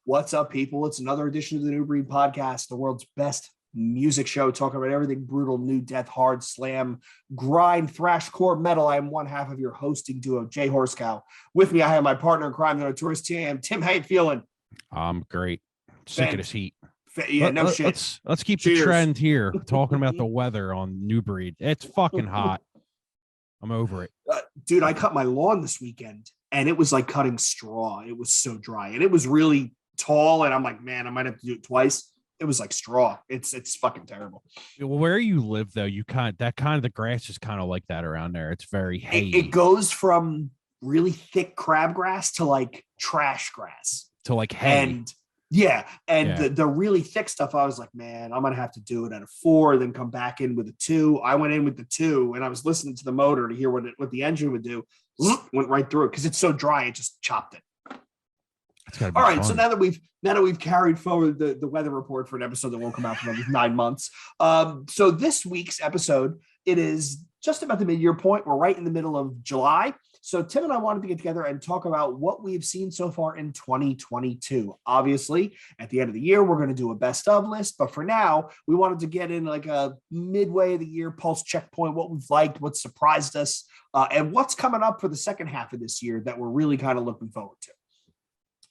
What's up, people? It's another edition of the New Breed Podcast, the world's best music show, talking about everything brutal, new, death, hard, slam, grind, thrash, core, metal. I am one half of your hosting duo, Jay Horskow. With me, I have my partner in crime, the notorious TM. Tim, how you feeling? I'm great. Sick of this heat. Yeah, no shit. Let's keep Cheers. the trend here. Talking about the weather on New Breed. It's fucking hot. I'm over it. Dude, I cut my lawn this weekend, and it was like cutting straw. It was so dry, and it was really tall, and I'm like, man, I might have to do it twice. It was like straw. It's fucking terrible. Where you live, though, the grass is kind of like that around there. It's very hay. It goes from really thick crabgrass to like trash grass to like hay. And the really thick stuff, I was like, man, I'm gonna have to do it at a 4, then come back in with a 2. I went in with the 2, and I was listening to the motor to hear what the engine would do. Went right through it because it's so dry, it just chopped it. All right, fun. So now that we've carried forward the weather report for an episode that won't come out for another 9 months. So this week's episode, it is just about the mid-year point. We're right in the middle of July. So Tim and I wanted to get together and talk about what we've seen so far in 2022. Obviously, at the end of the year, we're going to do a best of list. But for now, we wanted to get in like a midway of the year pulse checkpoint, what we've liked, what surprised us, and what's coming up for the second half of this year that we're really kind of looking forward to.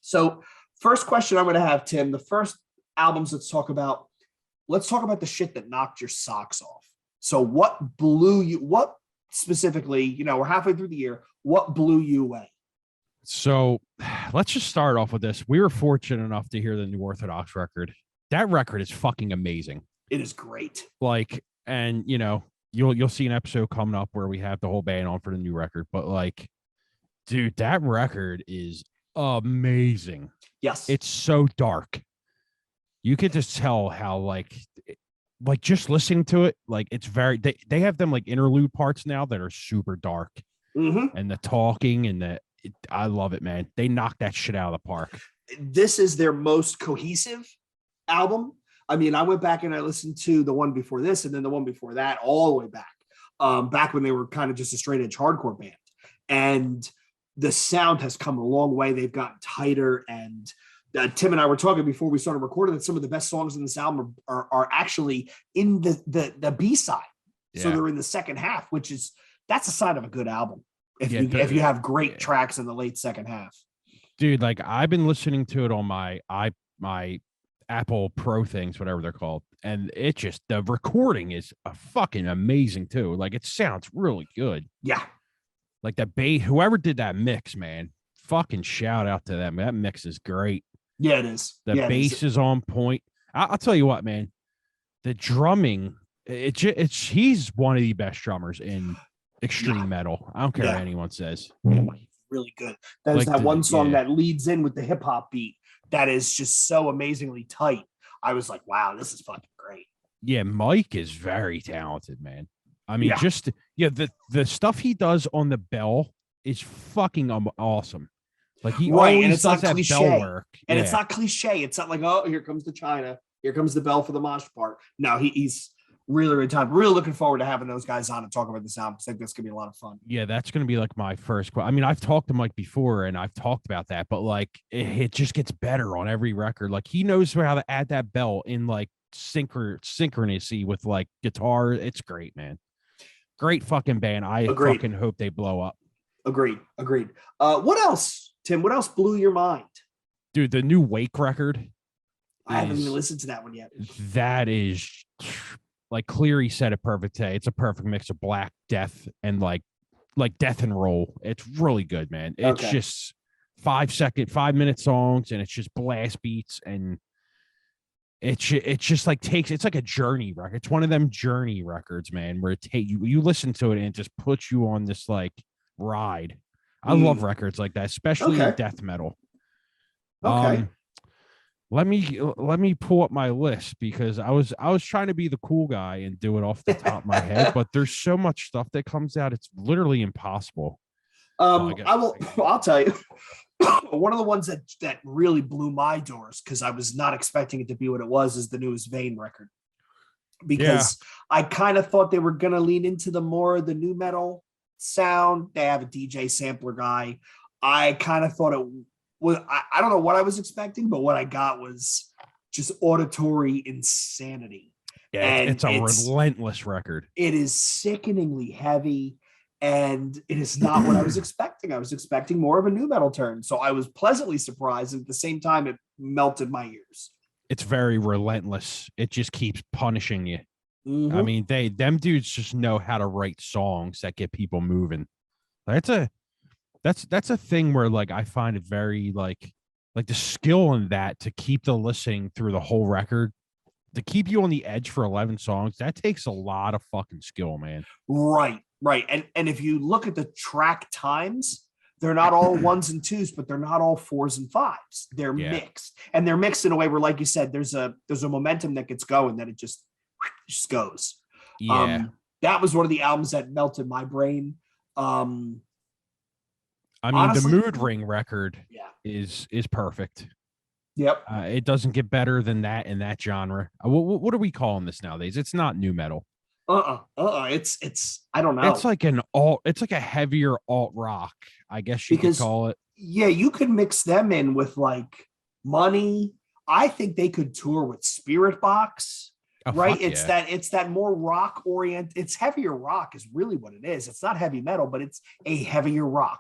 So first question I'm going to have, Tim, the first albums let's talk about the shit that knocked your socks off. So what specifically, we're halfway through the year, what blew you away? So let's just start off with this. We were fortunate enough to hear the New Orthodox record. That record is fucking amazing. It is great. And you'll see an episode coming up where we have the whole band on for the new record, but dude, that record is amazing. Yes, it's so dark. You could just tell how just listening to it, it's very they have them interlude parts now that are super dark. Mm-hmm. And the talking and I love it, man. They knocked that shit out of the park. This is their most cohesive album. I mean, I went back and I listened to the one before this and then the one before that all the way back when they were kind of just a straight edge hardcore band. And the sound has come a long way. They've gotten tighter. And Tim and I were talking before we started recording that some of the best songs in this album are actually in the B-side. Yeah. So they're in the second half, that's a sign of a good album. If you have great tracks in the late second half. Dude, I've been listening to it on my Apple Pro things, whatever they're called. And the recording is fucking amazing too. It sounds really good. Yeah. That bass, whoever did that mix, man, fucking shout out to them. That mix is great. Yeah, it is. The bass is on point. I'll tell you what, man, the drumming, he's one of the best drummers in extreme metal. I don't care what anyone says. Really good. There's that one song that leads in with the hip hop beat that is just so amazingly tight. I was like, wow, this is fucking great. Yeah, Mike is very talented, man. I mean, the stuff he does on the bell is fucking awesome. He always does that bell work. And it's not cliche. It's not like, oh, here comes the China. Here comes the bell for the mosh part. No, he's really, really talented. Really looking forward to having those guys on and talk about this album. I think that's going to be a lot of fun. Yeah, that's going to be my first question. I mean, I've talked to Mike before and I've talked about that, but it just gets better on every record. He knows how to add that bell in synchronicity with guitar. It's great, man. Great fucking band. I fucking hope they blow up. Agreed. What else, Tim? What else blew your mind? Dude, the new Wake record. I haven't even listened to that one yet. That is, Cleary said it perfect today. It's a perfect mix of Black Death and death and roll. It's really good, man. It's just 5-minute songs, and it's just blast beats, and it's just it's like a journey record. It's one of them journey records, man, where you listen to it and it just puts you on this ride. I love records like that, especially in death metal. Okay. Let me pull up my list because I was trying to be the cool guy and do it off the top of my head, but there's so much stuff that comes out, it's literally impossible. I'll tell you. One of the ones that really blew my doors because I was not expecting it to be what it was is the newest Vane record. Because I kind of thought they were going to lean into the more of the new metal sound. They have a DJ sampler guy. I kind of thought I don't know what I was expecting, but what I got was just auditory insanity. Yeah, And it's a relentless record. It is sickeningly heavy, and it is not what I was expecting. I was expecting more of a nu metal turn. So I was pleasantly surprised. And at the same time, it melted my ears. It's very relentless. It just keeps punishing you. Mm-hmm. I mean, them dudes just know how to write songs that get people moving. That's a thing where like I find it very like the skill in that to keep the listening through the whole record, to keep you on the edge for 11 songs. That takes a lot of fucking skill, man. Right. And if you look at the track times, they're not all ones and twos, but they're not all fours and fives. They're mixed, and they're mixed in a way where, like you said, there's a momentum that gets going, that it just goes. Yeah. That was one of the albums that melted my brain. I mean, honestly, the Mood Ring record is perfect. Yep. It doesn't get better than that in that genre. What are we calling this nowadays? It's not nu metal. It's I don't know. It's like a heavier alt rock, I guess you could call it. Yeah, you could mix them in with like Money. I think they could tour with Spirit Box. Right. It's that more rock oriented. It's heavier rock is really what it is. It's not heavy metal, but it's a heavier rock.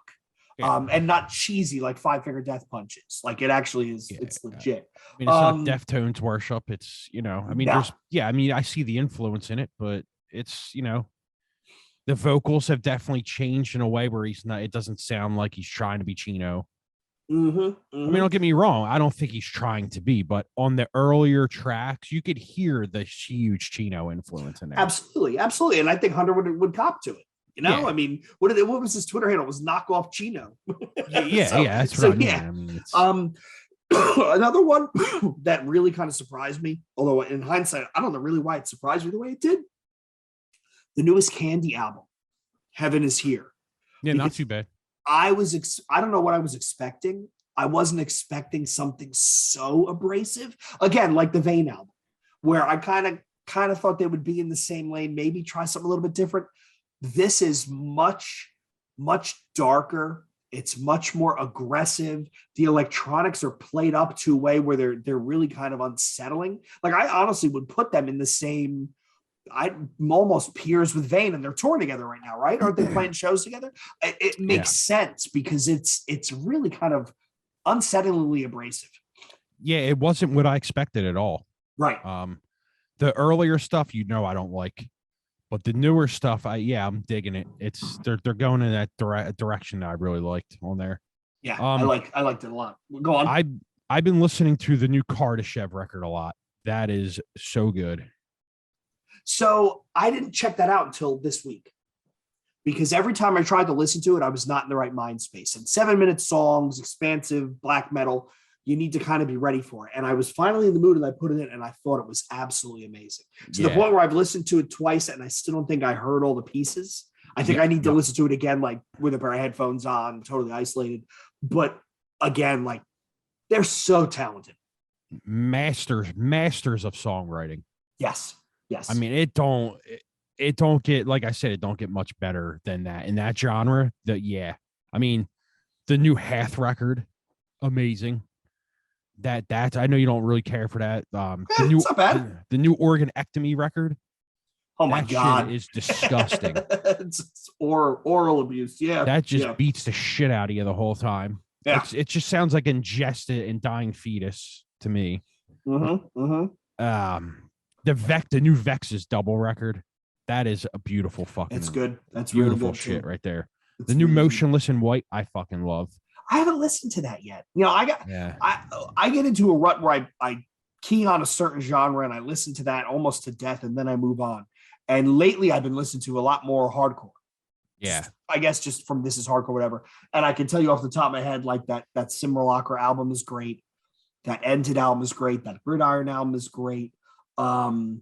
And not cheesy like Five Finger Death Punches. Like it actually is. It's legit. I mean, it's not Deftones worship. It's, I mean, I see the influence in it, but it's, the vocals have definitely changed in a way where it doesn't sound like he's trying to be Chino. Mm-hmm. I mean, don't get me wrong. I don't think he's trying to be, but on the earlier tracks, you could hear the huge Chino influence in there. Absolutely. And I think Hunter would cop to it. I mean, what was his Twitter handle? It was knockoff Chino. That's right. I mean, another one that really kind of surprised me, although in hindsight, I don't know really why it surprised me the way it did. The newest Candy album, Heaven Is Here. Yeah, not too bad. I don't know what I was expecting. I wasn't expecting something so abrasive. Again, like the Vane album, where I kind of thought they would be in the same lane, maybe try something a little bit different. This is much, much darker. It's much more aggressive. The electronics are played up to a way where they're really kind of unsettling. Like I honestly would put them in the same. I'm almost peers with Vane, and they're touring together right now, right? Aren't they playing shows together? It makes sense because it's really kind of unsettlingly abrasive. Yeah, it wasn't what I expected at all. Right. The earlier stuff, I don't like, but the newer stuff, I'm digging it. They're going in that direction that I really liked on there. Yeah, I liked it a lot. Go on. I've been listening to the new Kardashev record a lot. That is so good. So I didn't check that out until this week, because every time I tried to listen to it, I was not in the right mind space. And 7-minute songs, expansive black metal, you need to kind of be ready for it. And I was finally in the mood, and I put it in, and I thought it was absolutely amazing. To the point where I've listened to it twice, and I still don't think I heard all the pieces. I think I need to listen to it again, like with a pair of headphones on, totally isolated. But again, like they're so talented. Masters of songwriting. Yes. I mean, it don't get, like I said, it don't get much better than that in that genre. I mean, the new Hath record, amazing. That I know you don't really care for that. It's not bad. The new Organectomy record. Oh my God, shit is disgusting. It's oral abuse. Yeah, that just beats the shit out of you the whole time. Yeah, it just sounds like ingested and dying fetus to me. The new Vex's double record, that is a beautiful fucking. It's good. That's beautiful really good shit too. Right there. It's the new really Motionless in White, I fucking love. I haven't listened to that yet. I get into a rut where I key on a certain genre and I listen to that almost to death, and then I move on. And lately, I've been listening to a lot more hardcore. Yeah, I guess just from This Is Hardcore, whatever. And I can tell you off the top of my head, like that Simulacra album is great. That Ended album is great. That Gridiron album is great. Gridiron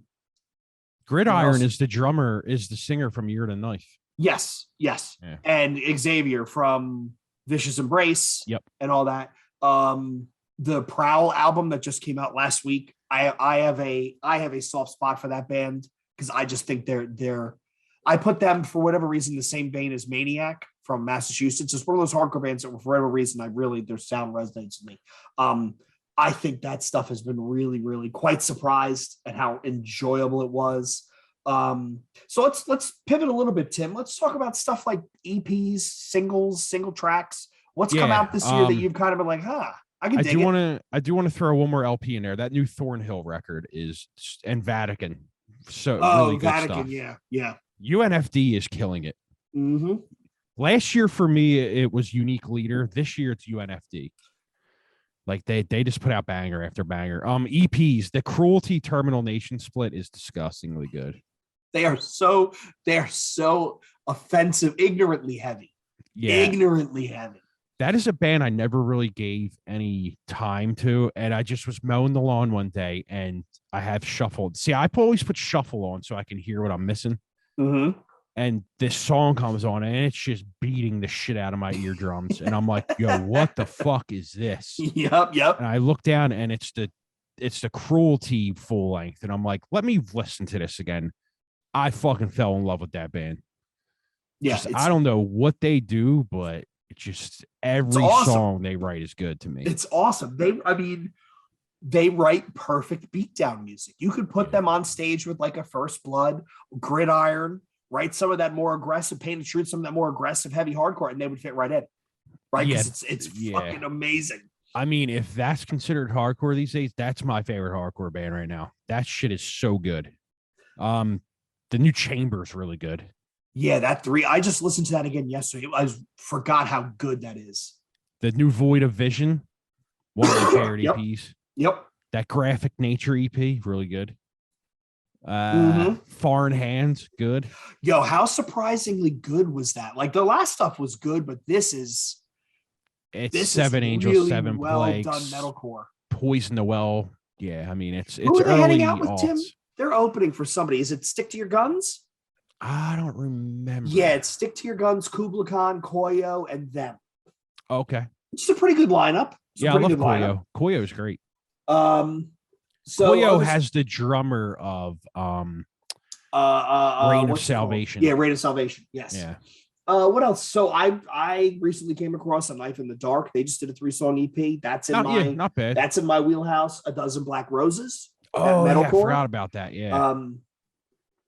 is the singer from Year to Knife. Yes. Yeah. And Xavier from Vicious Embrace. Yep. And all that. The Prowl album that just came out last week. I have a soft spot for that band because I just think they're I put them for whatever reason the same vein as Maniac from Massachusetts. It's one of those hardcore bands that, for whatever reason, their sound resonates with me. I think that stuff has been really, really quite surprised at how enjoyable it was. So let's pivot a little bit, Tim. Let's talk about stuff like EPs, singles, single tracks. What's come out this year that you've kind of been like, I do want to throw one more LP in there. That new Thornhill record and Vatican. So really good Vatican, stuff. Yeah. UNFD is killing it. Mm-hmm. Last year for me, it was Unique Leader. This year it's UNFD. Like they just put out banger after banger. EPs, the Cruelty Terminal Nation split is disgustingly good. They are so offensive, ignorantly heavy. Yeah. Ignorantly heavy. That is a band I never really gave any time to. And I just was mowing the lawn one day and I have shuffled. See, I always put shuffle on so I can hear what I'm missing. Mm-hmm. And this song comes on and it's just beating the shit out of my eardrums. And I'm like, yo, what the fuck is this? Yep. And I look down and it's the Cruelty full length. And I'm like, let me listen to this again. I fucking fell in love with that band. Yeah. I don't know what they do, but it's just every song they write is good to me. It's awesome. They write perfect beatdown music. You could put them on stage with like a First Blood, Gridiron, write some of that more aggressive Painted Truth, some of that more aggressive heavy hardcore, and they would fit right in. Right? Yeah, it's fucking amazing. I mean, if that's considered hardcore these days, that's my favorite hardcore band right now. That shit is so good. The new Chamber's really good. Yeah, that 3. I just listened to that again yesterday. I forgot how good that is. The new Void of Vision, one of my favorite EPs. Yep. That Graphic Nature EP, really good. Foreign Hands, good. Yo, how surprisingly good was that? Like the last stuff was good, but this Seven Angels, really 7 Plagues, done metalcore. Poison the Well. Yeah, I mean it's Who are they early heading out with, aughts. Tim? They're opening for somebody. Is it Stick to Your Guns? I don't remember. Yeah, it's Stick to Your Guns, Kubla Khan, Koyo, and them. Okay. It's a pretty good lineup. I love Koyo. Koyo is great. So Koyo has the drummer of Reign of Salvation. Yeah, Reign of Salvation. Yes. Yeah. What else? So I recently came across A Knife in the Dark. They just did a 3-song EP. That's in not bad. That's in my wheelhouse. A Dozen Black Roses. Oh, yeah, I forgot about that. Yeah.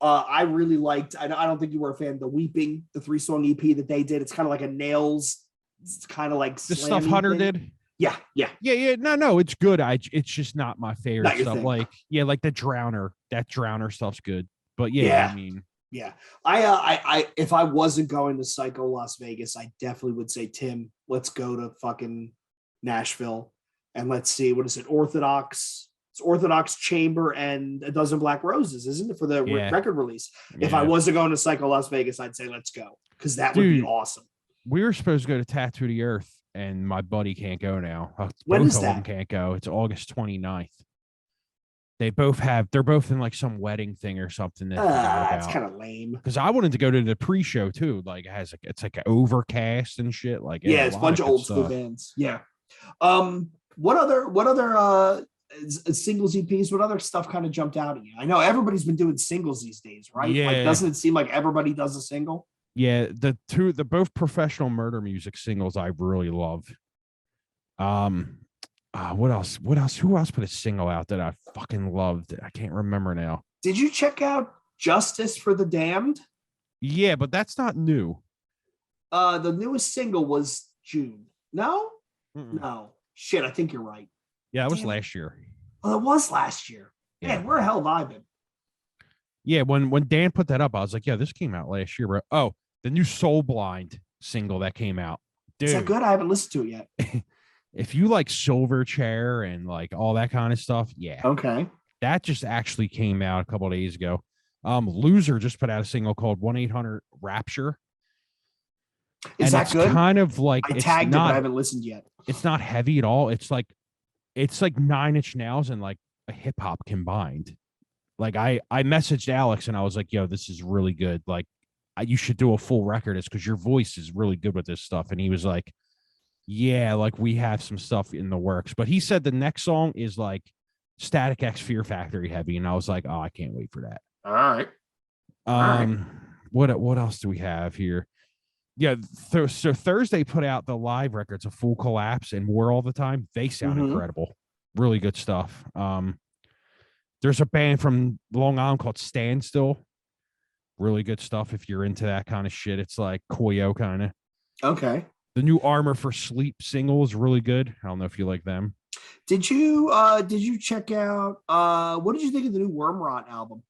I really liked. I don't think you were a fan of The Weeping, the 3-song EP that they did. It's kind of like a Nails. It's kind of like the stuff Hunter did. Yeah. No, it's good. It's just not my favorite not stuff. Like the Drowner. That Drowner stuff's good. But I mean, I if I wasn't going to Psycho Las Vegas, I definitely would say, Tim, let's go to fucking Nashville and let's see, what is it? It's Orthodox Chamber and A Dozen Black Roses, isn't it, for the record release? If I wasn't going to Psycho Las Vegas, I'd say let's go, because that would be awesome. We were supposed to go to Tattoo the Earth, and my buddy can't go now. When both is of that? them can't go. It's August 29th. They're both in like some wedding thing or something. That's kind of lame. Because I wanted to go to the pre-show too. Like it's like an Overcast and shit. Like it's a bunch of old school bands. Yeah. What other singles EPs? What other stuff kind of jumped out at you? I know everybody's been doing singles these days, right? Yeah. Like, doesn't it seem like everybody does a single? Yeah, the both Professional Murder Music singles I really love. What else? Who else put a single out that I fucking loved? I can't remember now. Did you check out Justice for the Damned? Yeah, but that's not new. The newest single was June. No? Mm-mm. No. Shit, I think you're right. Yeah, it was last year. Well, it was last year. Yeah. Man, where the hell have I been? Yeah, when Dan put that up, I was like, yeah, this came out last year, bro. Oh, the new Soul Blind single that came out. Dude, is that good? I haven't listened to it yet. If you like Silverchair and like all that kind of stuff, yeah. Okay. That just actually came out a couple of days ago. Loser just put out a single called 1-800-Rapture. Is that good? Kind of like I tagged it, but I haven't listened yet. It's not heavy at all. It's like 9 Inch Nails and like a hip hop combined. Like I messaged Alex and I was like, yo, this is really good. Like you should do a full record. It's because your voice is really good with this stuff. And he was like, yeah, like we have some stuff in the works. But he said the next song is like Static X Fear Factory heavy. And I was like, oh, I can't wait for that. All right. What else do we have here? Yeah. So Thursday put out the live records of Full Collapse and War All the Time. They sound incredible. Really good stuff. There's a band from Long Island called Standstill. Really good stuff if you're into that kind of shit. It's like Koyo kind of. Okay. The new Armor for Sleep single is really good. I don't know if you like them. Did you check out what did you think of the new Wormrot album?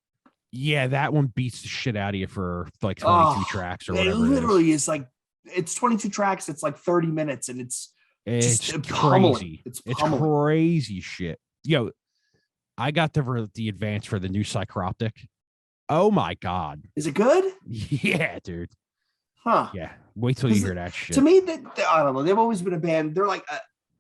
Yeah, that one beats the shit out of you for like 22 tracks or whatever. It literally is like it's 22 tracks, it's like 30 minutes, and it's crazy. It's crazy shit. Yo, I got the advance for the new Psychroptic. Oh my god. Is it good? Yeah, dude. Huh. Yeah. Wait till you hear that shit. To me, I don't know. They've always been a band. They're like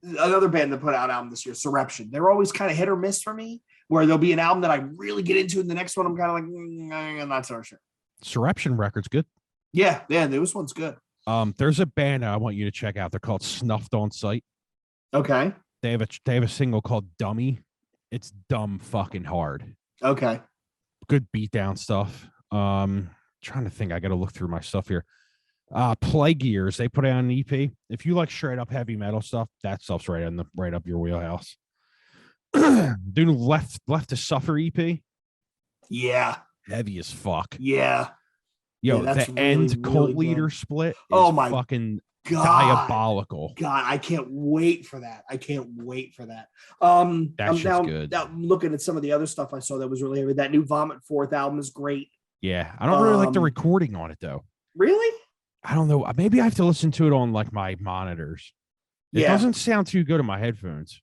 another band that put out an album this year, Surreption. They're always kind of hit or miss for me, where there'll be an album that I really get into, and the next one I'm kind of like, I'm not so sure. Surreption record's good. Yeah, this one's good. There's a band I want you to check out. They're called Snuffed on Sight. Okay. They have a single called Dummy. It's dumb fucking hard. Okay. Good beatdown stuff. Trying to think. I got to look through my stuff here. Plague Years. They put out an EP. If you like straight up heavy metal stuff, that stuff's right up your wheelhouse. Dude, left to Suffer EP. Yeah. Heavy as fuck. Yeah. Yo, the really, end Cult Leader split is my fucking God. Diabolical. God, I can't wait for that. That's good. Now I'm looking at some of the other stuff I saw that was really heavy. That new Vomit 4th album is great. Yeah. I don't really like the recording on it though. Really? I don't know. Maybe I have to listen to it on like my monitors. It doesn't sound too good on my headphones.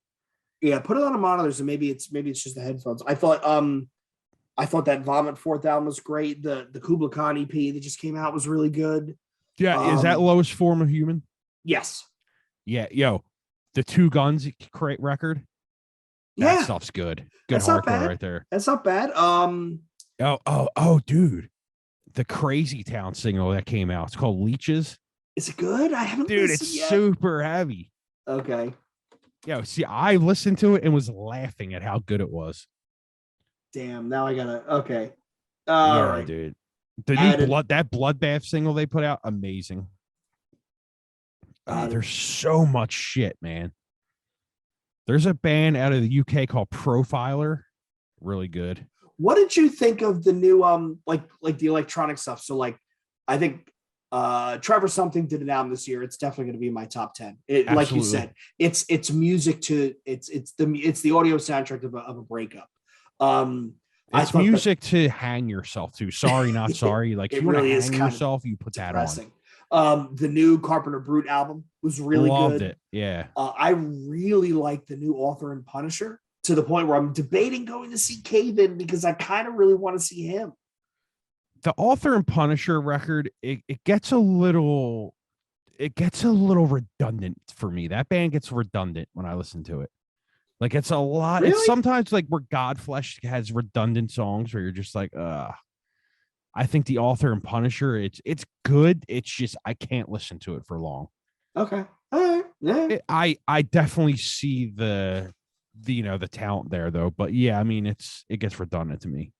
Yeah, put it on the monitors and maybe it's just the headphones. I thought that Vomit 4th album was great. The Kubla Khan EP that just came out was really good. Yeah, is that Lowest Form of Human? Yes. Yeah, yo, the Two Guns record. That stuff's good. Good hardcore right there. That's not bad. Dude, the Crazy Town single that came out. It's called Leeches. Is it good? I haven't. Dude, it's yet. super heavy. Okay. Yo, see, I listened to it and was laughing at how good it was. Damn, now I gotta. Okay. All right, dude. The new Bloodbath single they put out, amazing. There's so much shit, man. There's a band out of the UK called Profiler, really good. What did you think of the new like the electronic stuff? So like, I think Trevor Something did an album this year. It's definitely going to be in my top 10. Like you said, it's music to it's the audio soundtrack of a breakup. It's music to hang yourself to. Sorry, not sorry. Like, if you really want to hang yourself, you put that depressing on. The new Carpenter Brute album was really good. Loved it. Yeah. I really like the new Author and Punisher to the point where I'm debating going to see Cave-In because I kind of really want to see him. The Author and Punisher record, it gets a little redundant for me. That band gets redundant when I listen to it. Like, it's a lot. Really? It's sometimes like where Godflesh has redundant songs where you're just like, I think the Author and Punisher, it's good. It's just I can't listen to it for long. Okay. All right. Yeah. I definitely see the talent there though. But yeah, I mean it gets redundant to me.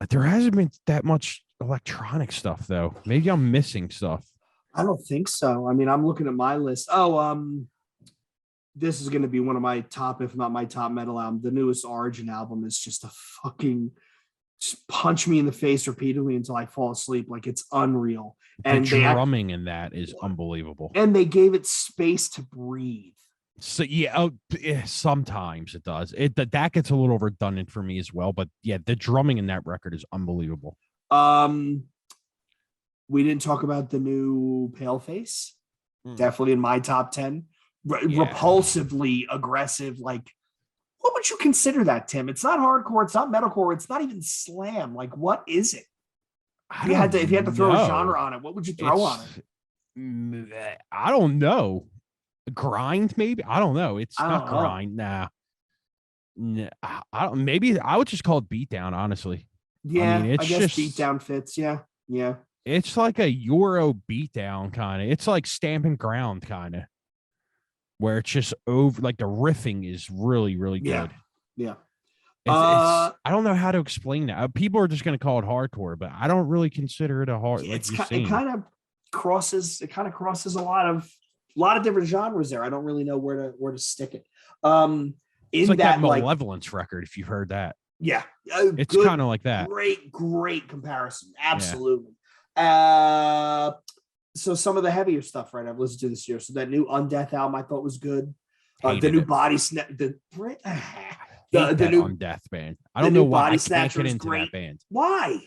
There hasn't been that much electronic stuff though. Maybe I'm missing stuff. I don't think so. I mean, I'm looking at my list. This is going to be one of my top, if not my top metal album. The newest Origin album is just a fucking just punch me in the face repeatedly until I fall asleep. Like, it's unreal. And the drumming in that is unbelievable. And they gave it space to breathe. So yeah, sometimes it does. That gets a little redundant for me as well. But yeah, the drumming in that record is unbelievable. We didn't talk about the new Paleface. Definitely in my top 10. Repulsively aggressive. Like, what would you consider that, Tim? It's not hardcore. It's not metalcore. It's not even slam. Like, what is it? If you had to throw a genre on it, what would you throw on it? I don't know. Grind, maybe. I don't know. It's not grind. Nah. I don't. Maybe I would just call it beatdown. Honestly. Yeah, I guess just, beatdown fits. Yeah. It's like a Euro beatdown kind of. It's like Stamping Ground kind of, where it's just over. Like the riffing is really, really good. Yeah. I don't know how to explain that. People are just going to call it hardcore, but I don't really consider it a hard. It kind of crosses a lot of different genres there. I don't really know where to stick it. It's like that Malevolence record, if you've heard that. Yeah, it's kind of like that. Great comparison. Absolutely. Yeah. So some of the heavier stuff, right? I've listened to this year. So that new Undeath album I thought was good. The new Body Snatch, the new Undeath band. I don't know why I can't get into great. that band. Why?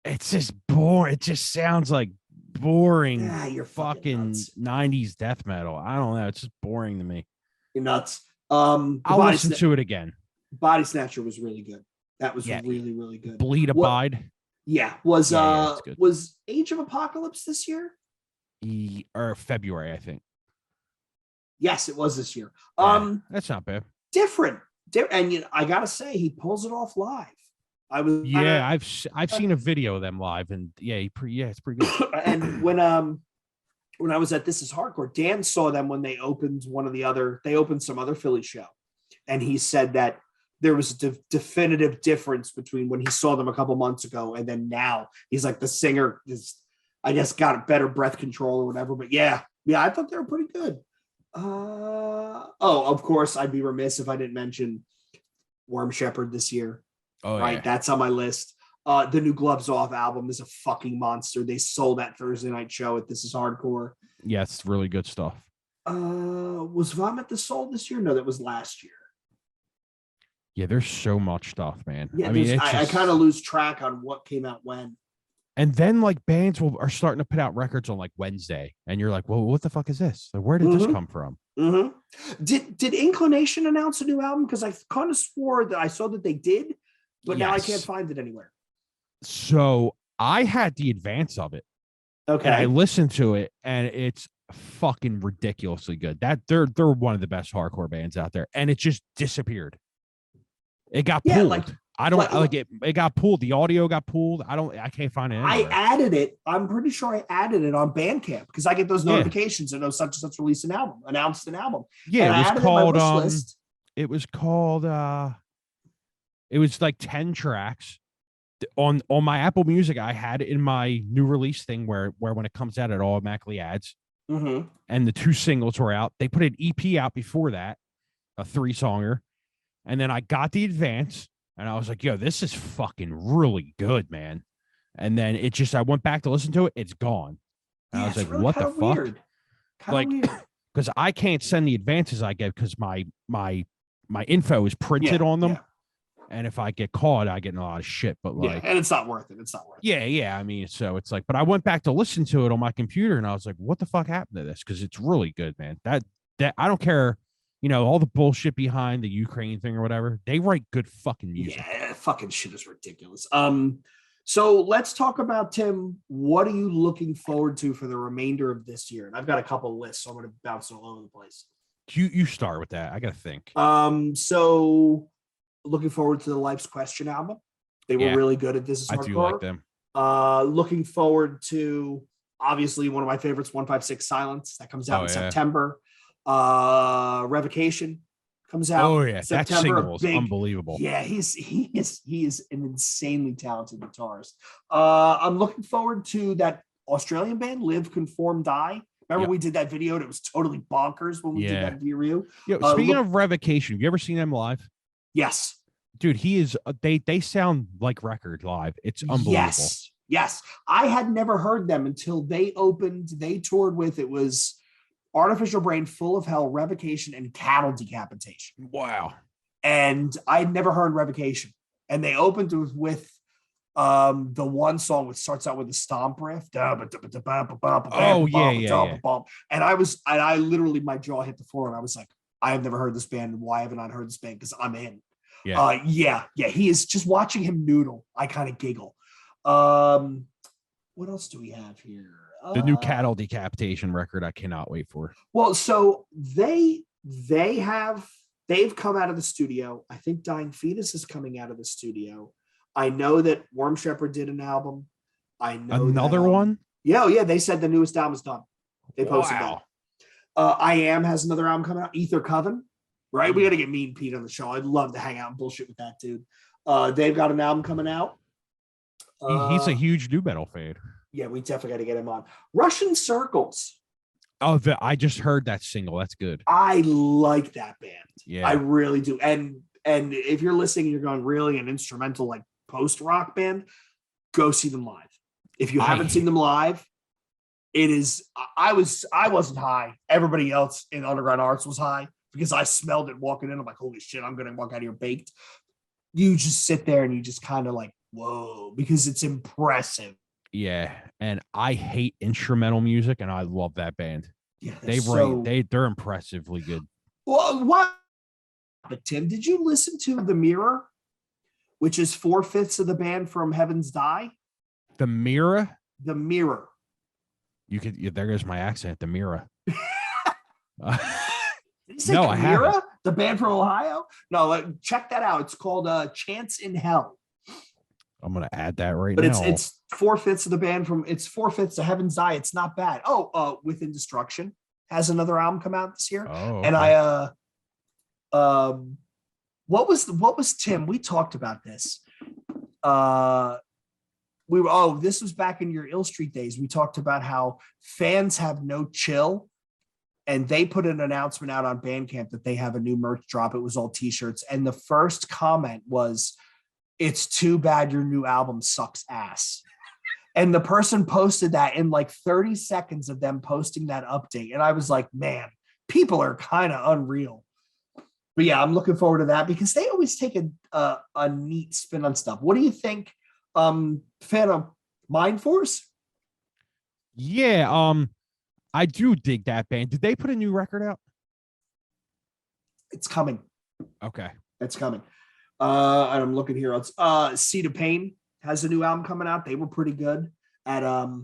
It's just boring. It just sounds like boring. You're fucking 90s death metal. I don't know. It's just boring to me. You're nuts. I'll listen to it again. Body Snatcher was really good. That was really, really good. Bleed Abide. Was Age of Apocalypse this year? Or February, I think. Yes, it was this year. That's not bad. Different. And I gotta say, he pulls it off live. I've seen a video of them live, and it's pretty good. And when I was at This Is Hardcore, Dan saw them when they opened some other Philly show, and he said that there was a definitive difference between when he saw them a couple months ago and then now. He's like, the singer is, I guess, got a better breath control or whatever. But yeah, I thought they were pretty good. Of course, I'd be remiss if I didn't mention Worm Shepherd this year. Oh, right, yeah. That's on my list. The new Gloves Off album is a fucking monster. They sold that Thursday night show at This Is Hardcore. Yeah, it's really good stuff. Was Vomit the Soul this year? No, that was last year. Yeah, there's so much stuff, man. Yeah, I kind of lose track on what came out when. And then like bands are starting to put out records on like Wednesday, and you're like, well, what the fuck is this? Like, where did this come from? Mm-hmm. Did Inclination announce a new album? Because I kind of swore that I saw that they did, but now I can't find it anywhere. So I had the advance of it. Okay. And I listened to it, and it's fucking ridiculously good. That they're one of the best hardcore bands out there, and it just disappeared. It got pulled. It got pulled. The audio got pulled. I can't find it anywhere. I added it. I'm pretty sure I added it on Bandcamp because I get those notifications and such and such announced an album. Yeah, it was called it was like 10 tracks. On my Apple Music, I had it in my new release thing where when it comes out, it automatically adds. Mm-hmm. And the 2 singles were out. They put an EP out before that, a 3-songer. And then I got the advance, and I was like, yo, this is fucking really good, man. And then I went back to listen to it. It's gone. And I was like, really, what the fuck? Like, because I can't send the advances I get because my info is printed on them. Yeah. And if I get caught, I get in a lot of shit. But and it's not worth it. Yeah. I mean, so it's like, but I went back to listen to it on my computer, and I was like, what the fuck happened to this? Because it's really good, man. That I don't care. All the bullshit behind the Ukraine thing or whatever, they write good fucking music. Yeah, fucking shit is ridiculous. So let's talk about, Tim, what are you looking forward to for the remainder of this year? And I've got a couple lists, so I'm going to bounce all over the place. You start with that. I got to think. So looking forward to the Life's Question album. They were really good at This Is Hardcore. I do like them. Looking forward to, obviously, one of my favorites, 156 Silence. That comes out in September. Revocation comes out. Oh yeah, September, that single is unbelievable. Yeah, he is an insanely talented guitarist. I'm looking forward to that Australian band, Live, Conform, Die. Remember we did that video and it was totally bonkers when we did that review. Speaking of Revocation, have you ever seen them live? Yes, dude. He is. They sound like record live. It's unbelievable. Yes. I had never heard them until they opened. They toured with it was Artificial Brain, Full of Hell, Revocation, and Cattle Decapitation. Wow. And I'd never heard Revocation. And they opened with the one song which starts out with a stomp riff. Oh, yeah. And I literally, my jaw hit the floor, and I was like, I have never heard this band. And why haven't I heard this band? Because I'm in. Yeah. He is, just watching him noodle, I kind of giggle. What else do we have here? The new Cattle Decapitation record, I cannot wait for. Well, so they've come out of the studio. I think Dying Fetus is coming out of the studio. I know that Worm Shepherd did an album. I know another one. Yeah. They said the newest album is done. They posted that. I Am has another album coming out. Ether Coven, right? We got to get Mean Pete on the show. I'd love to hang out and bullshit with that dude. They've got an album coming out. He's a huge nu metal fan. Yeah, we definitely got to get him on. Russian Circles. Oh, I just heard that single. That's good. I like that band. Yeah, I really do. And if you're listening, you're going really an instrumental like post rock band. Go see them live. If you haven't seen them live, it is. I wasn't high. Everybody else in Underground Arts was high because I smelled it walking in. I'm like, holy shit, I'm gonna walk out of here baked. You just sit there and you just kind of like, whoa, because it's impressive. Yeah, and I hate instrumental music, and I love that band. Yeah, they're impressively good. Well, what? But Tim, did you listen to The Mirror, which is 4/5 of the band from Heaven's Die? The Mirror. The Mirror. You could. Yeah, there goes my accent. The Mirror. No, I haven't. The band from Ohio. No, check that out. It's called Chance in Hell. I'm gonna add that right now. But it's 4/5 of the band from. It's 4/5 of Heaven's Die. It's not bad. Oh, Within Destruction has another album come out this year. Oh, okay. And I what was Tim? We talked about this. This was back in your Ill Street days. We talked about how fans have no chill, and they put an announcement out on Bandcamp that they have a new merch drop. It was all t-shirts, and the first comment was, "It's too bad your new album sucks ass." And the person posted that in like 30 seconds of them posting that update, and I was like, man, people are kind of unreal. But yeah, I'm looking forward to that because they always take a neat spin on stuff. What do you think? Fan of Mind Force? Yeah, I do dig that band. Did they put a new record out? It's coming. Okay. It's coming. And I'm looking here. It's Seed of Pain has a new album coming out. They were pretty good at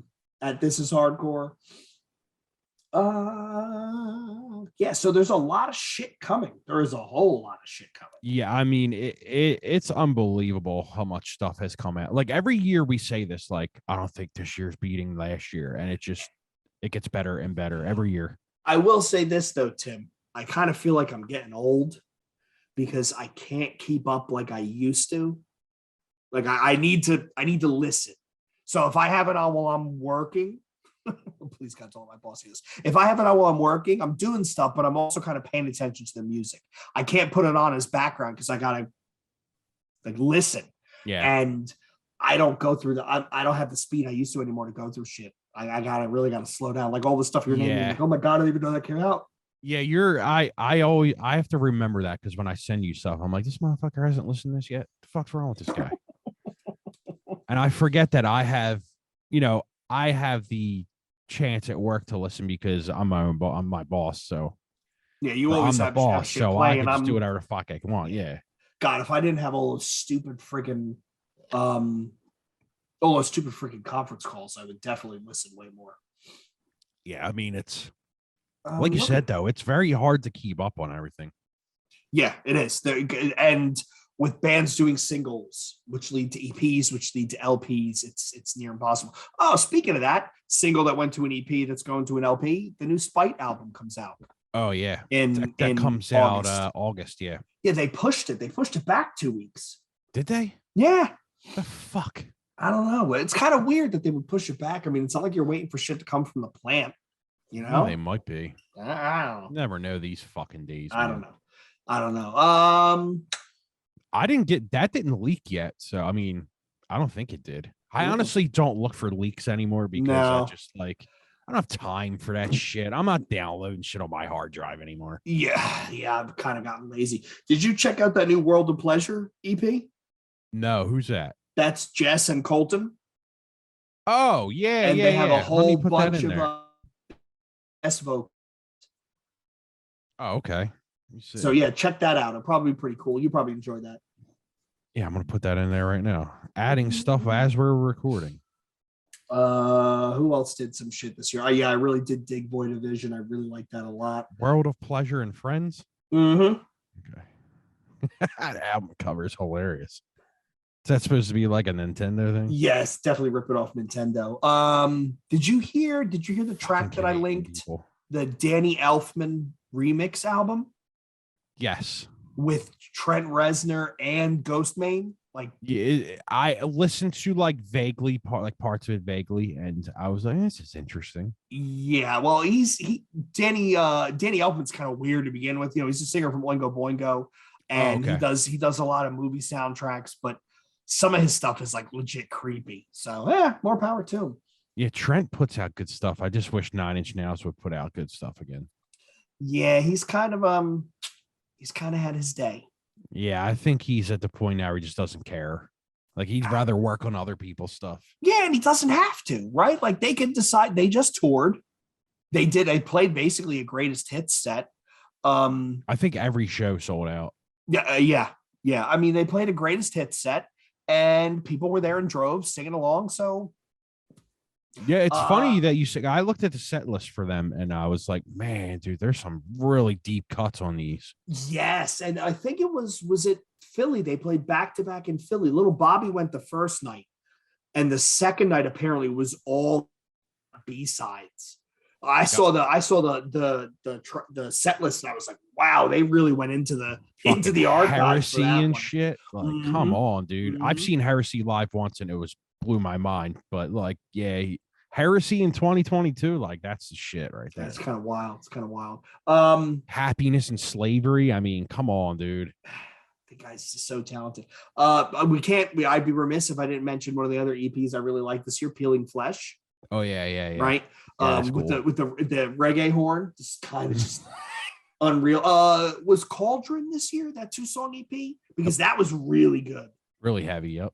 This Is Hardcore. Yeah, so there's a lot of shit coming. There is a whole lot of shit coming. Yeah, I mean, it's unbelievable how much stuff has come out. Like every year we say this, like, I don't think this year's beating last year, and it gets better and better every year. I will say this though, Tim. I kind of feel like I'm getting old because I can't keep up like I used to. Like I need to listen. So if I have it on while I'm working, please God, tell my boss this. If I have it on while I'm working, I'm doing stuff, but I'm also kind of paying attention to the music. I can't put it on as background because I gotta like listen. Yeah. And I don't go through I don't have the speed I used to anymore to go through shit. I really gotta slow down. Like all the stuff you're naming. Like, oh my God, I didn't even know that came out. Yeah, I have to remember that because when I send you stuff, I'm like, this motherfucker hasn't listened to this yet. The fuck's wrong with this guy? And I forget that I have the chance at work to listen because I'm my boss. So yeah, you always have the boss, so I can just do whatever the fuck I want. Yeah. God, if I didn't have all those stupid freaking conference calls, I would definitely listen way more. Yeah, I mean it's like you said though, it's very hard to keep up on everything. Yeah, it is. And with bands doing singles, which lead to EPs, which lead to LPs, it's near impossible. Oh, speaking of that, single that went to an EP that's going to an LP, the new Spite album comes out. Oh yeah, that comes August. Out August. Yeah. Yeah, they pushed it. They pushed it back 2 weeks. Did they? Yeah. The fuck. I don't know. It's kind of weird that they would push it back. I mean, it's not like you're waiting for shit to come from the plant. You know, well, they might be. I don't know. Never know these fucking days. I don't know. I didn't get that. Didn't leak yet. So I mean, I don't think it did. I honestly don't look for leaks anymore because I just like I don't have time for that shit. I'm not downloading shit on my hard drive anymore. Yeah, I've kind of gotten lazy. Did you check out that new World of Pleasure EP? No, who's that? That's Jess and Colton. Oh yeah, and yeah. They have a whole bunch of vocals. Oh, okay. So yeah, check that out. It'll probably be pretty cool. You probably enjoy that. Yeah, I'm gonna put that in there right now. Adding stuff as we're recording. Who else did some shit this year? Yeah, I really did dig Void of Vision. I really like that a lot. World of Pleasure and Friends. Mm-hmm. Okay. That album cover is hilarious. Is that supposed to be like a Nintendo thing? Yes, definitely rip it off Nintendo. Did you hear the track that I linked? People. The Danny Elfman remix album? Yes. With Trent Reznor and Ghostmane? Like, yeah, I listened to like vaguely parts of it vaguely, and I was like, this is interesting. yeah, well, Danny Elfman's kind of weird to begin with. He's a singer from Oingo Boingo, Oh, and okay. he does a lot of movie soundtracks, but some of his stuff is like legit creepy. So yeah, more power to him. Yeah, Trent puts out good stuff. I just wish 9 Inch Nails would put out good stuff again. Yeah, he's kind of had his day. Yeah, I think he's at the point now where he just doesn't care. Like he'd rather work on other people's stuff. Yeah, and he doesn't have to, right? Like they could decide. They just toured. They played basically a greatest hits set. I think every show sold out. Yeah. I mean, they played a greatest hits set, and people were there in droves singing along. So yeah, it's funny that you say. I looked at the set list for them, and I was like, man, dude, there's some really deep cuts on these. Yes, and I think it was it Philly. They played back to back in Philly. Little Bobby went the first night, and the second night apparently was all B-sides. I saw the set list, and I was like, wow, they really went into the archives. Heresy and shit. Like, come on, dude. I've Mm-hmm. seen Heresy live once, and it blew my mind. But like, yeah, Heresy in 2022, like that's the shit right there. It's kind of wild. Happiness and Slavery. I mean, come on, dude. The guy's just so talented. I'd be remiss if I didn't mention one of the other EPs I really like this year, Peeling Flesh. Oh yeah. Right. Yeah, with cool. the reggae horn, just kind of just unreal. Was Cauldron this year, that 2-song EP? Because that was really good. Really heavy, yep.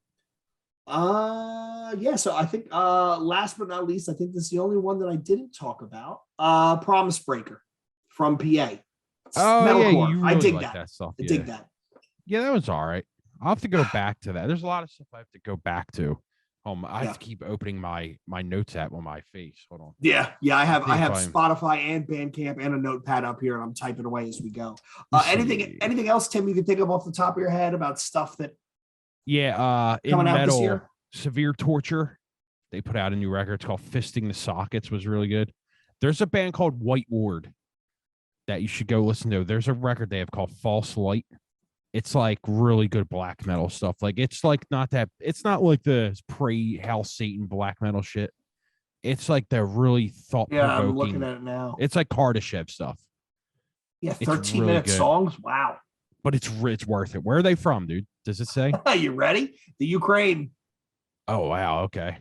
Yeah, so I think last but not least, I think this is the only one that I didn't talk about. Promise Breaker from PA. Oh metalcore. Yeah, you really I dig like that stuff. I dig that. Yeah, that was all right. I'll have to go back to that. There's a lot of stuff I have to go back to. I have to keep opening my notes app on my face. Hold on. Yeah. I have Spotify and Bandcamp and a notepad up here, and I'm typing away as we go. Anything else, Tim, you can think of off the top of your head about stuff that in coming out metal, this year? Severe Torture, they put out a new record. It's called Fisting the Sockets, was really good. There's a band called White Ward that you should go listen to. There's a record they have called False Light. It's like really good black metal stuff. Like it's like it's not like the pre-Hell Satan black metal shit. It's like the really thought-provoking. Yeah, I'm looking at it now. It's like Kardashev stuff. Yeah, 13-minute songs. Wow. But it's worth it. Where are they from, dude? Does it say? You ready? The Ukraine. Oh, wow. Okay.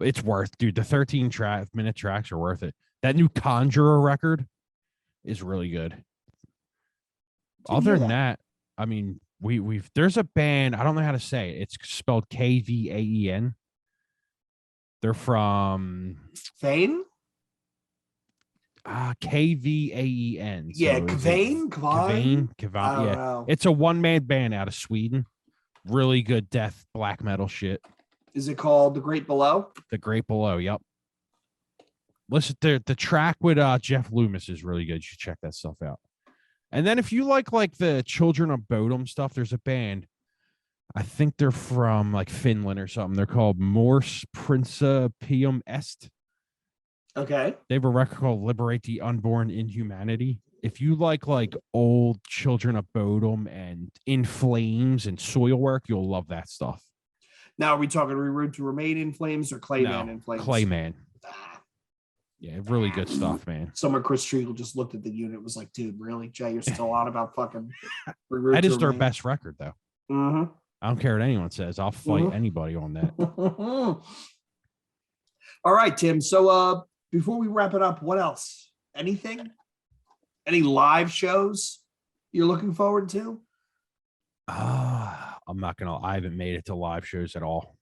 It's worth, dude. The 13-minute tracks are worth it. That new Conjurer record is really good. Other than that, I mean, there's a band, I don't know how to say it. It's spelled Kvaen. They're from Vane? Kvaen. Yeah, Kvaen. Yeah. It's a one-man band out of Sweden. Really good death black metal shit. Is it called The Great Below? The Great Below, yep. Listen, the track with Jeff Loomis is really good. You should check that stuff out. And then if you like the Children of Bodom stuff, there's a band. I think they're from like Finland or something. They're called Mors Principium Est. Okay. They have a record called Liberate the Unborn Inhumanity. If you like old Children of Bodom and In Flames and Soilwork, you'll love that stuff. Now, are we talking Root to Remain in Flames or Clayman in Flames? Clayman. Yeah, really good stuff, man. Someone, Chris Treagle, just looked at the unit, was like, dude, really? Jay, you're still on about fucking That is their best record, though. Mm-hmm. I don't care what anyone says. I'll fight anybody on that. All right, Tim. So before we wrap it up, what else? Anything? Any live shows you're looking forward to? I'm not gonna. I haven't made it to live shows at all.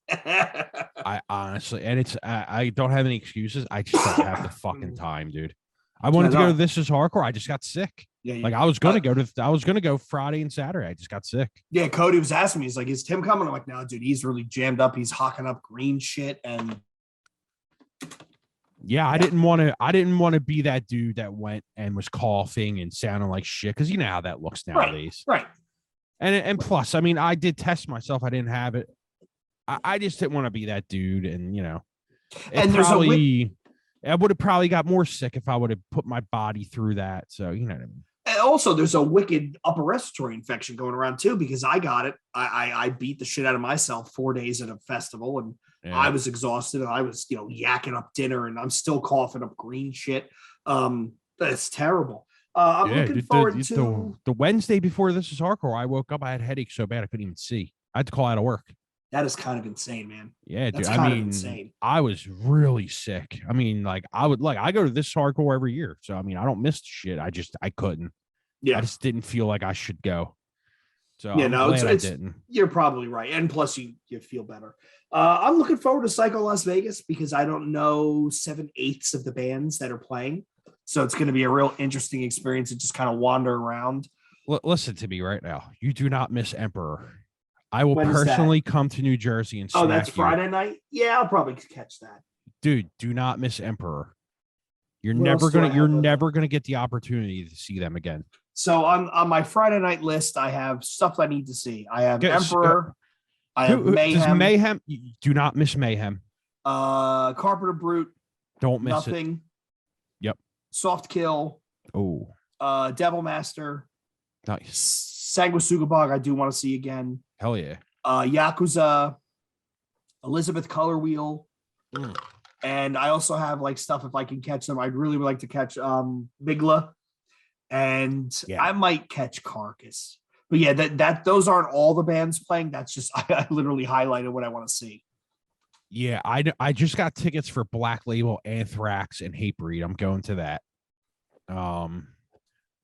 I honestly, and I don't have any excuses. I just don't have the fucking time, dude. I wanted to go to This Is Hardcore. I just got sick. Yeah. I was gonna go Friday and Saturday. I just got sick. Yeah, Cody was asking me. He's like, "Is Tim coming?" I'm like, "No, dude. He's really jammed up. He's hawking up green shit." And yeah, I didn't want to be that dude that went and was coughing and sounding like shit, because you know how that looks nowadays. Right. And plus, I mean, I did test myself. I didn't have it. I just didn't want to be that dude, and I would have probably got more sick if I would have put my body through that. So you know what I mean. And also, there's a wicked upper respiratory infection going around too because I got it. I beat the shit out of myself 4 days at a festival, and I was exhausted, and I was yakking up dinner, and I'm still coughing up green shit. That's terrible. I'm looking forward to the Wednesday before This Is Hardcore. I woke up, I had a headache so bad I couldn't even see. I had to call out of work. That is kind of insane, man. Yeah, that's dude. kind of insane. I was really sick. I mean, like I go to This Hardcore every year, so I mean, I don't miss shit. I couldn't. Yeah, I just didn't feel like I should go. So yeah, I didn't. You're probably right, and plus you feel better. I'm looking forward to Psycho Las Vegas because I don't know 7/8 of the bands that are playing, so it's going to be a real interesting experience to just kind of wander around. Listen to me right now. You do not miss Emperor. I will personally come to New Jersey and smack that's Friday night? Yeah, I'll probably catch that. Dude, do not miss Emperor. You're never gonna get the opportunity to see them again. So on my Friday night list, I have stuff I need to see. I have Emperor. I have Mayhem. Mayhem. Do not miss Mayhem. Carpenter Brute. Don't miss Nothing. Yep. Soft Kill. Oh. Devil Master. Nice. Sanguisugabog, I do want to see again. Hell yeah. Yakuza, Elizabeth Color Wheel. And I also have like stuff if I can catch them. I'd really like to catch Bigla. And I might catch Carcass. But yeah, that those aren't all the bands playing. That's just I literally highlighted what I want to see. Yeah, I just got tickets for Black Label, Anthrax, and Hatebreed. I'm going to that.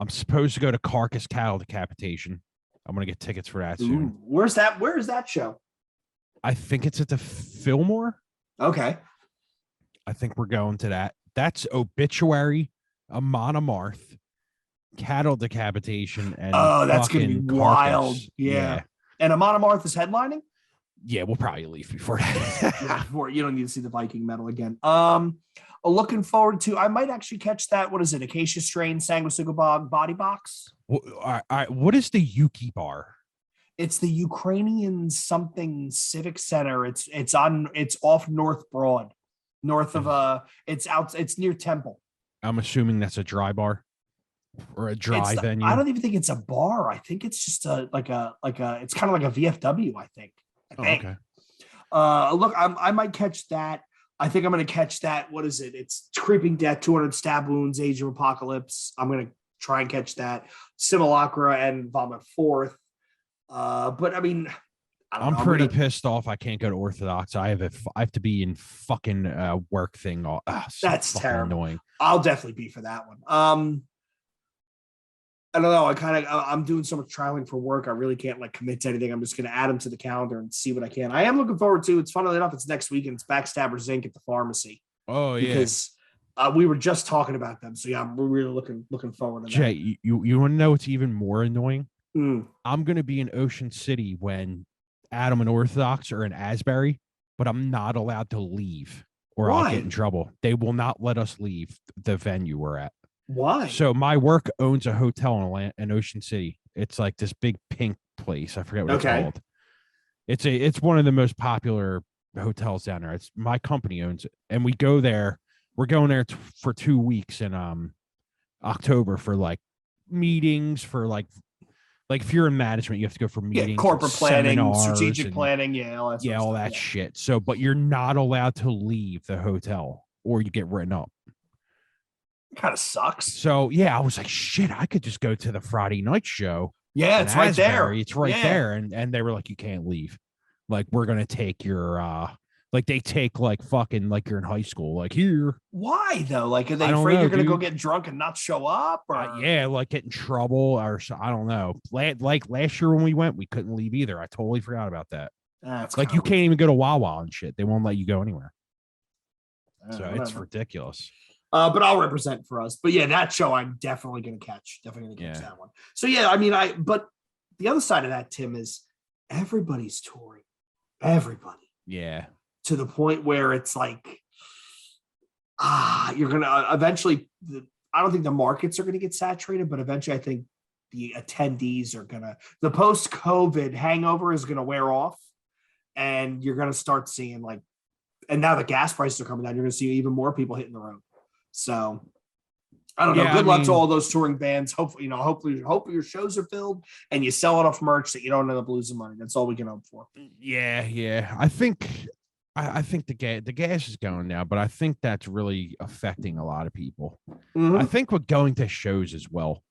I'm supposed to go to Carcass Cattle Decapitation. I'm gonna get tickets for that soon. Where's that? Where is that show? I think it's at the Fillmore. Okay. I think we're going to that. That's Obituary, Amon Amarth, Cattle Decapitation, and that's gonna be wild. Yeah. And Amon Amarth is headlining. Yeah, we'll probably leave before that. Yeah, before you don't need to see the Viking metal again. Looking forward to. I might actually catch that. What is it? Acacia Strain, Sanguisugabog, Body Box. All right. What is the Yuki Bar? It's the Ukrainian something Civic Center. It's off North Broad, north of it's near Temple. I'm assuming that's a dry bar or a dry venue. I don't even think it's a bar. I think it's just it's kind of like a VFW. I think. Okay. Look, I might catch that. I think I'm going to catch that. What is it? It's Creeping Death, 200 Stab Wounds, Age of Apocalypse. I'm going to try and catch that. Simulacra and Vomit Forth. But I mean, I'm pretty pissed off. I can't go to Orthodox. I have to be in fucking work thing. That's terrible. Annoying. I'll definitely be for that one. I don't know. I'm doing so much traveling for work. I really can't commit to anything. I'm just going to add them to the calendar and see what I can. I am looking forward to. It's funnily enough. It's next week and it's Backstabbers Inc. at the pharmacy. Oh yeah. Because we were just talking about them. So yeah, we're really looking forward to that. Jay, you want to know what's even more annoying? I'm going to be in Ocean City when Adam and Orthodox are in Asbury, but I'm not allowed to leave or I'll get in trouble. They will not let us leave the venue we're at. Why? So my work owns a hotel in Ocean City. It's like this big pink place. I forget what it's called. It's one of the most popular hotels down there. It's my company owns it, and we go there. We're going there for 2 weeks in October for meetings for if you're in management, you have to go for meetings, corporate planning, strategic planning, all that shit. So, but you're not allowed to leave the hotel or you get written up. Kind of sucks. So yeah, I was like, shit, I could just go to the Friday night show. Yeah, it's right there. It's right there. And they were like, you can't leave. We're gonna take your they take fucking you're in high school. Here. Why though? Are they afraid you're gonna go get drunk and not show up? Or get in trouble or so, I don't know. Last year when we went, we couldn't leave either. I totally forgot about that. That's you can't even go to Wawa and shit. They won't let you go anywhere. So it's ridiculous. But I'll represent for us. But yeah, that show I'm definitely going to catch. Definitely going to catch that one. So yeah, I mean, but the other side of that, Tim, is everybody's touring. Everybody. Yeah. To the point where it's you're going to eventually, I don't think the markets are going to get saturated, but eventually I think the attendees are going to, the post-COVID hangover is going to wear off and you're going to start seeing and now the gas prices are coming down. You're going to see even more people hitting the road. So I don't know. Good luck to all those touring bands. Hopefully, hopefully your shows are filled and you sell enough merch that you don't end up losing money. That's all we can hope for. Yeah. I think the gas is going now, but I think that's really affecting a lot of people. Mm-hmm. I think we're going to shows as well.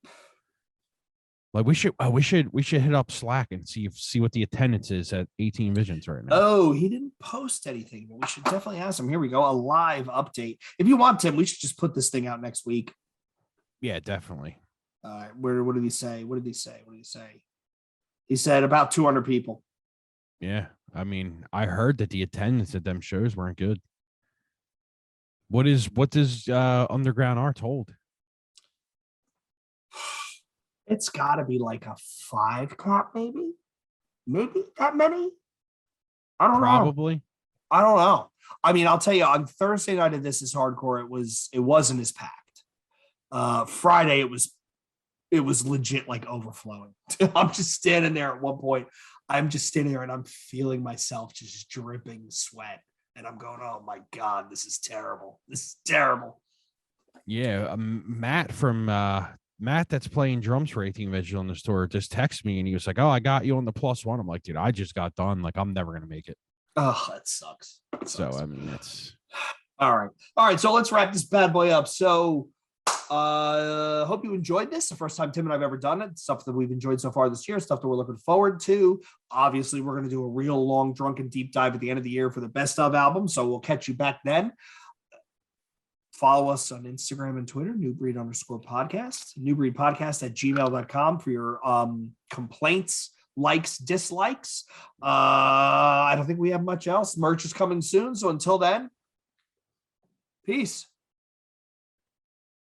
Like we should hit up Slack and see what the attendance is at 18 Visions right now. Oh, he didn't post anything, but we should definitely ask him. Here we go, a live update. If you want, Tim, we should just put this thing out next week. Yeah, definitely. What did he say? He said about 200 people. Yeah, I mean, I heard that the attendance at them shows weren't good. What does Underground Arts hold? It's got to be like a 5 cap, maybe that many. I don't know. Probably. I don't know. I mean, I'll tell you, on Thursday night of This Is Hardcore, it wasn't as packed. Friday, it was legit like overflowing. I'm just standing there at one point. I'm just standing there and I'm feeling myself just dripping sweat, and I'm going, "Oh my God, this is terrible. This is terrible." Yeah, Matt, that's playing drums for 18 Vigil on the store, just texted me and he was like, "Oh, I got you on the +1." I'm like, "Dude, I just got done. Like, I'm never gonna make it." Oh, that sucks. So I mean, it's all right. So let's wrap this bad boy up. So, hope you enjoyed this. The first time Tim and I've ever done it. Stuff that we've enjoyed so far this year. Stuff that we're looking forward to. Obviously, we're going to do a real long drunken deep dive at the end of the year for the best of album. So we'll catch you back then. Follow us on Instagram and Twitter, newbreed_podcast, newbreedpodcast@gmail.com for your complaints, likes, dislikes. I don't think we have much else. Merch is coming soon. So until then, peace.